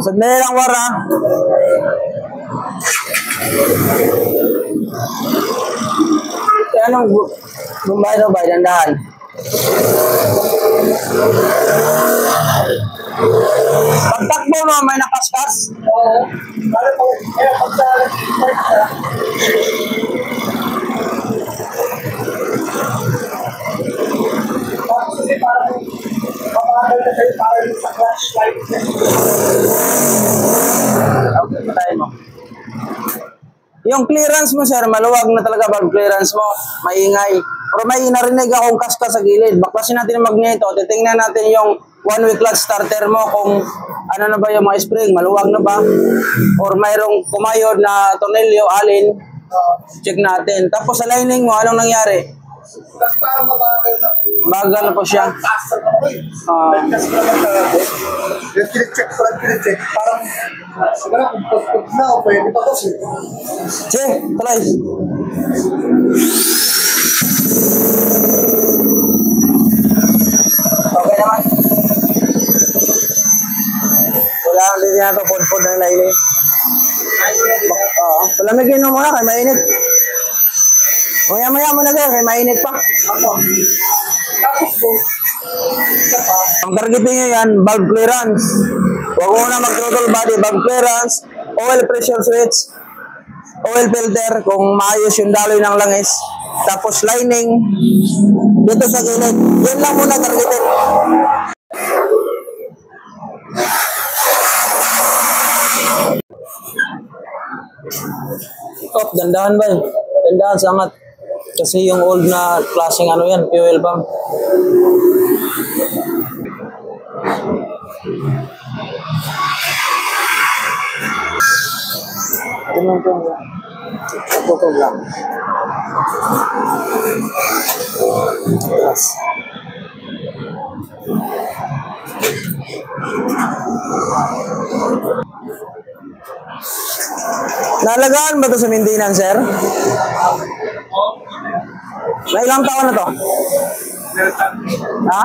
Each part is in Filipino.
Sandali lang, War, ha? Kaya anong bumbayad o ba? Dandahan. Pagtakbo mo, may nakaskas? Oo. Okay, patayin mo. Yung clearance mo, sir, maluwag na talaga pag clearance mo. Maingay. Pero may narinig akong kaskas sa gilid. Baklasin natin yung magneto. Titingnan natin yung one-way clutch starter mo kung ano na ba yung mga spring. Maluwag na ba? Or mayroong kumayod na tornilyo, alin. Check natin. Tapos sa lining mo, anong nangyari? Parang mabagal na. Bagal na po siya. Kasi naman talaga. Yung kinicheck. Parang, siguro kung pag na o pwede pa kasi. Che, try. Okay naman. Wala kang din nato pod-pod ng lining. Oo. Palamigin mo muna kay mainit. Maya-maya mo na kaya kay mainit pa. Ako. Tapos po. Ang targeting nyo yan, valve clearance. Huwag mo na mag-throttle body, valve clearance, oil pressure switch, oil filter, kung maayos yung daloy ng langis. Tapos lining, dito sa gilid. Yan lang muna targeting. Oh, dandahan ba eh? Dandahan, sangat. Kasi yung old na klaseng ano yan, fuel pump. Ito lang. Yes. Nalagaan ba ito sa maintenance, sir? Na ilang taon na to? Ha?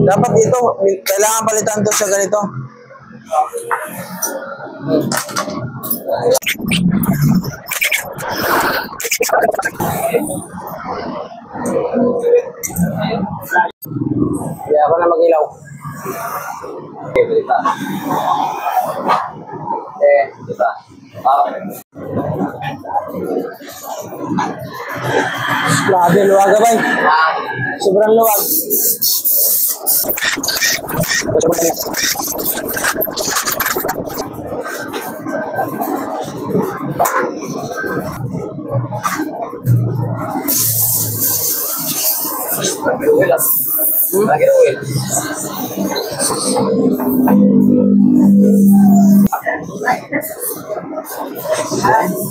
Dapat dito, kailangan palitan to sa ganito. Hindi ako na mag-ilaw. Okay, balita. Diba? Grabe, luwag ba? Sobrang luwag.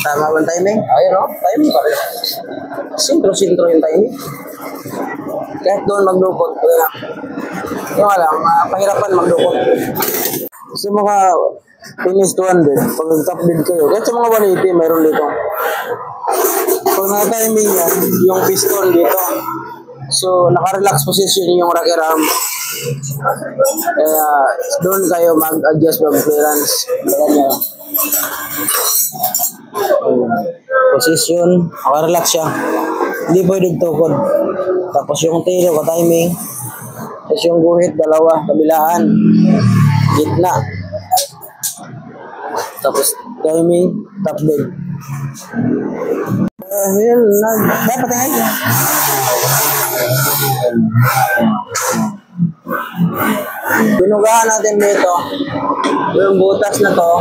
Tama ba ang timing? Ayun o, timing pa rin. Sintro-sintro yung timing. Kahit doon magdukot. Yung alam, pahirapan magdukot. Sa mga finish 200, pag top bid kayo, kahit sa mga 180, mayroon dito. Pag naka-timing yan, yung piston dito. So, naka-relax position yung rocker arm. Kaya, doon kayo mag-adjust ng clearance. Kaya position, naka-relax siya. Hindi pwede tukod. Tapos yung tail, ka-timing. Tapos yung guhit, dalawa, kabilaan. Gitna. Tapos timing, top dead. Dahil dapat ay binugahan natin dito yung butas na to.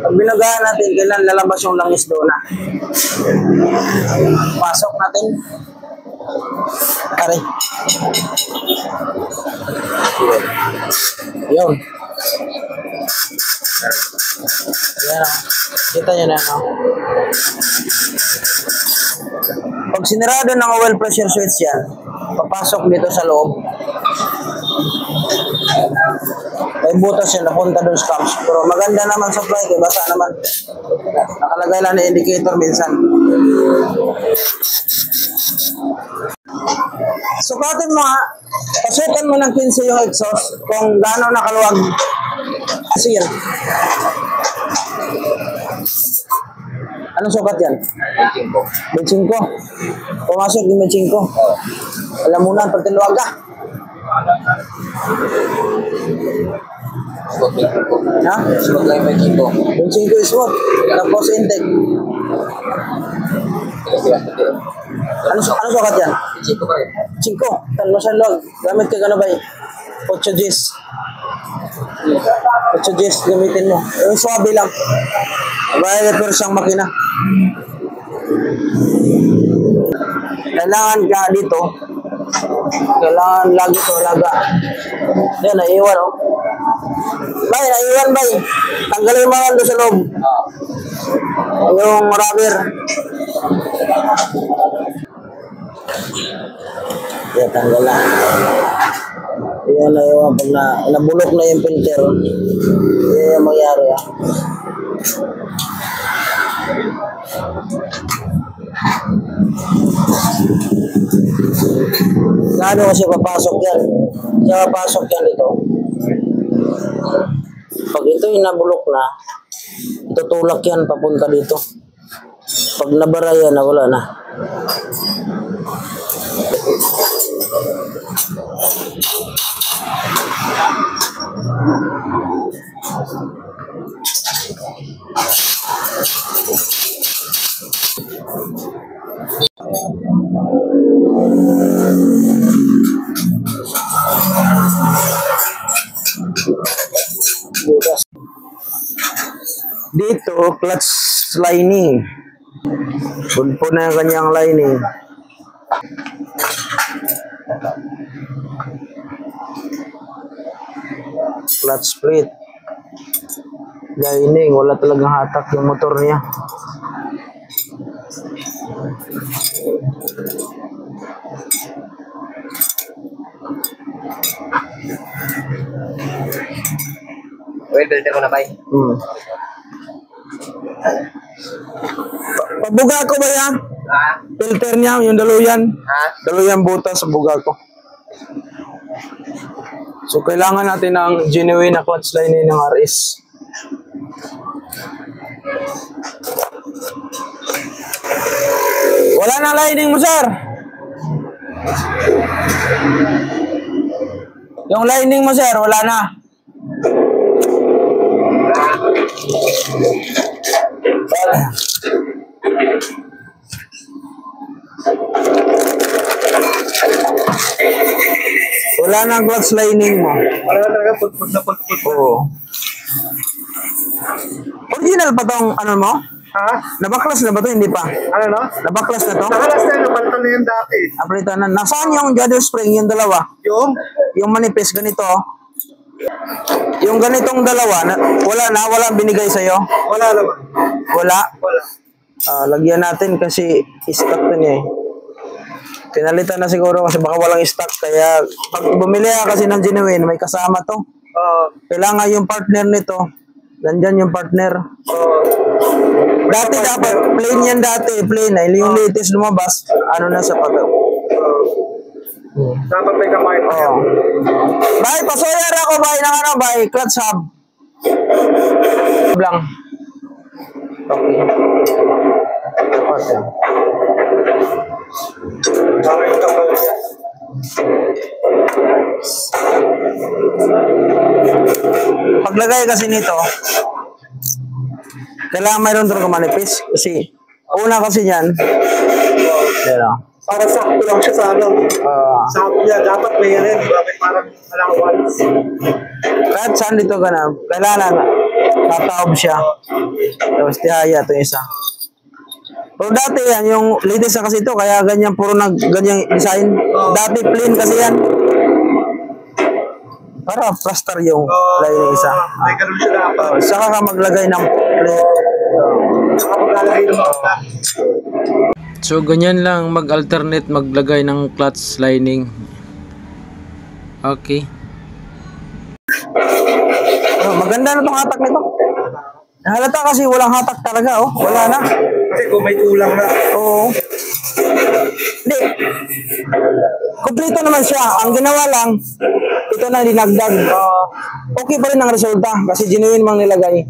Pag binugahan natin, kailan lalabas yung langis doon na. Pasok natin. Pare. Yun. Ayan. Kita nyo na, no? Pag sinarado ng oil pressure switch yan, papasok dito sa loob. May butas yan, napunta doon sa cams. Pero maganda naman supply, kaya basa naman. Nakalagay lang na indicator minsan. Sukatin mo ha. Pasukan mo ng 15 yung exhaust kung gaano nakaluwag. Kasi yan. Anong sukat yan? 25. Pumasok yung 25. Alam mo na, pagtiluwag ka. Ha? Smooth lang yung 25 is smooth. Tapos intake. Ano sukat yan? 5. Tanong sa log. Gamit ka gano ba eh? 8 Gs. 8 Gs gamitin mo. Yung swabe lang. Abay, pero siyang makina. Kailangan ka dito. Kailangan lagi ito, laga. Yan, naiwan oh. Bay, naiwan bay. Tanggalin mo lang doon sa loob. Yung rubber. Yan, tanggal na. Yan na yung pag nabulok na yung filter. Yan yung mangyari ah. Gaano kasi papasok yan? Kaya papasok yan dito. Pag ito yung nabulok na, tutulak yan papunta dito. Pag nabara yan, wala na. Dito, clutch lining. Punpo na yung kanyang lining. Clutch plate. Lining, wala talagang hatak yung motor niya. Well, filter mo na ba? Pabuga ko ba yan? Ha? Filter niya, yung daluyan. Ha? Daluyan butas sa buga ko. So, kailangan natin ng genuine na clutch lining ng RS. Wala na lining mo, sir. Yung lining mo, sir, wala na. Wala na ang clutch lining mo. Wala na talaga, put-put na put-put. Oo. Original pa tong ano mo? Ha? Nabaklas na ba to? Hindi pa. Ano no? Nabaklas na to? Nakalas na yun, napalitan na yun dati. Apritan na. Nasaan yung Jadder spring? Yung dalawa? Yung manipis, ganito. Yung ganitong dalawa, wala binigay sa'yo? Wala naman. Wala? Wala. Lagyan natin kasi stock to niya eh. Pinalitan na siguro kasi baka walang stock. Kaya pag bumili ka kasi ng genuine, may kasama to. Kailangan yung partner nito. Nandyan yung partner. Dati dapat, plain yan dati. Plain na. Yung latest lumabas, ano na sa pag... Dapat may kamay pa yan. Bay, pasoyar ako, bay, ng ano, bay, clutch hub. Lang. Okay. Okay. Paglagay kasi nito, kailangan mayroon talaga manipis. Kasi, una kasi yan, Para sakto lang siya sa ano. Sakto niya, dapat may yan. Dapat parang alawas. kahit saan dito ka na, kailangan tataob siya. Tapos tihaya ito isa. Pero dati yan, yung latest na kasi ito, kaya ganyan, puro ganyang design. Dati plain kasi yan. Para plaster yung lining isa. May ganun siya dapat. Saka ka maglagay ng plate. Saka maglalagay ng mga. So ganyan lang mag-alternate maglagay ng clutch lining. Okay. Maganda na tong hatak nito. Halata kasi walang hatak talaga, oh. Wala na. Kasi kung may kulang na. Oo. Hindi. Kompleto naman siya. Ang ginawa lang, ito na dinagdag. Okay pa rin ang resulta kasi genuine mang nilagay.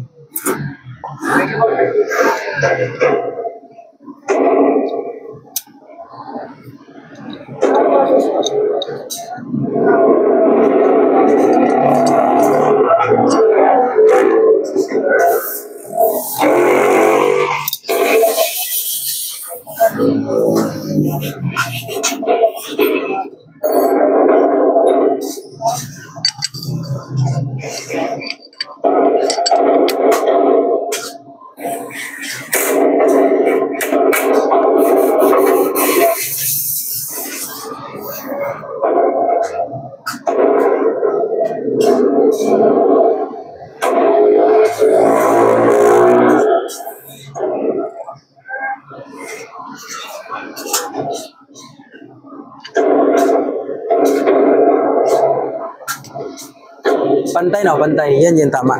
Pantay na, pantay. Yan yung tama.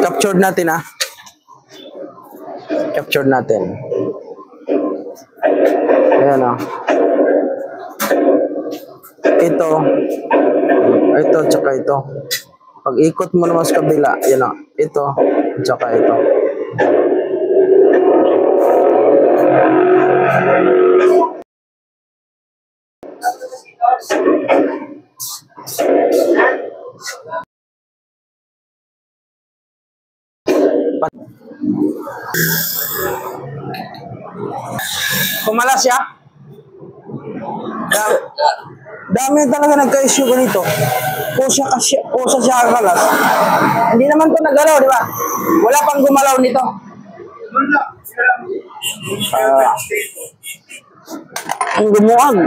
Captured natin ah. Captured natin. Ayan ah. Ito, tsaka ito. Pag ikot mo naman sa kabila, yan ah. Ito, tsaka ito. Kumalas siya. Dami talaga nagka-issue ganito. Pusa siya kalas. Hindi naman to nagalaw, di ba? Wala pang gumalaw nito. Ang gumuag.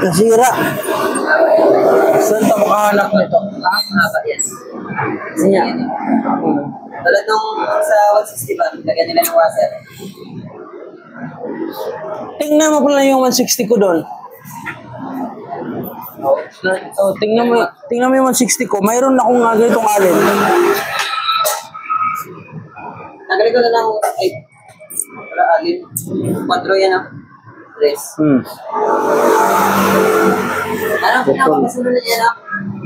Nasira. Saan ito makahanap nito? Yes. Niya. Tulad nung sa 160 ba, lagyan nila ng washer. Tingnan mo pala yung 160 ko doon. So, tingnan mo yung 160 ko. Mayroon akong ganitong alin. Nagali ko na lang, ay, wala alin. 4 yan ah. Tres. Ano, pinapakasunod na yan ah.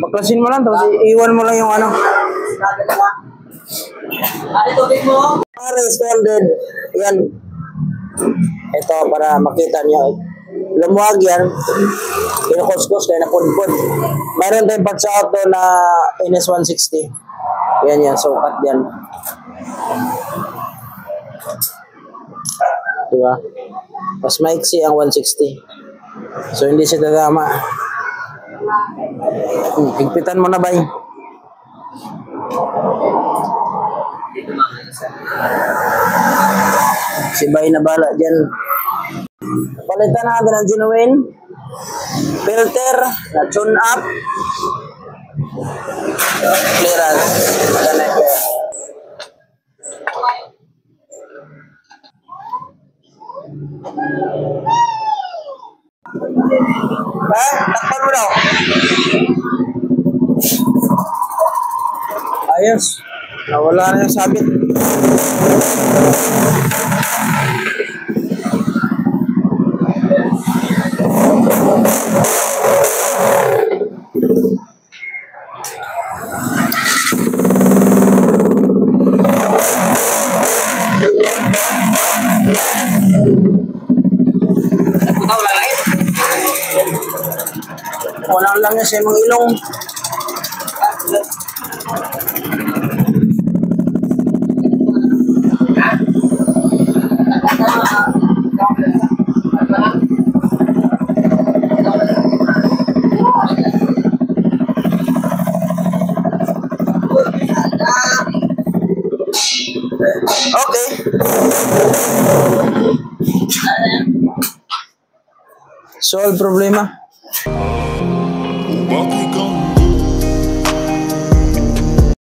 Baklasin mo lang, tapos iwan mo lang yung ano. Sabi na lang. Ano tubig mo? Responded. Yan. Ito para makita niyo. Lumuwag yan. Kinukuskus kaya napunpun. Mayroon tayong part sa auto na NS160. Yan. Sukat yan. Diba? Mas maiksi ang 160. So hindi siya tatama. Higpitan mo na ba yun? Si Bay na bala dyan. Palitan natin ang genuine filter na tune up clearance. Takpan mo daw. Ayos. Nawala na yung sabit. Walang lang sa imong ilong. Okay. Solve problema. Welcome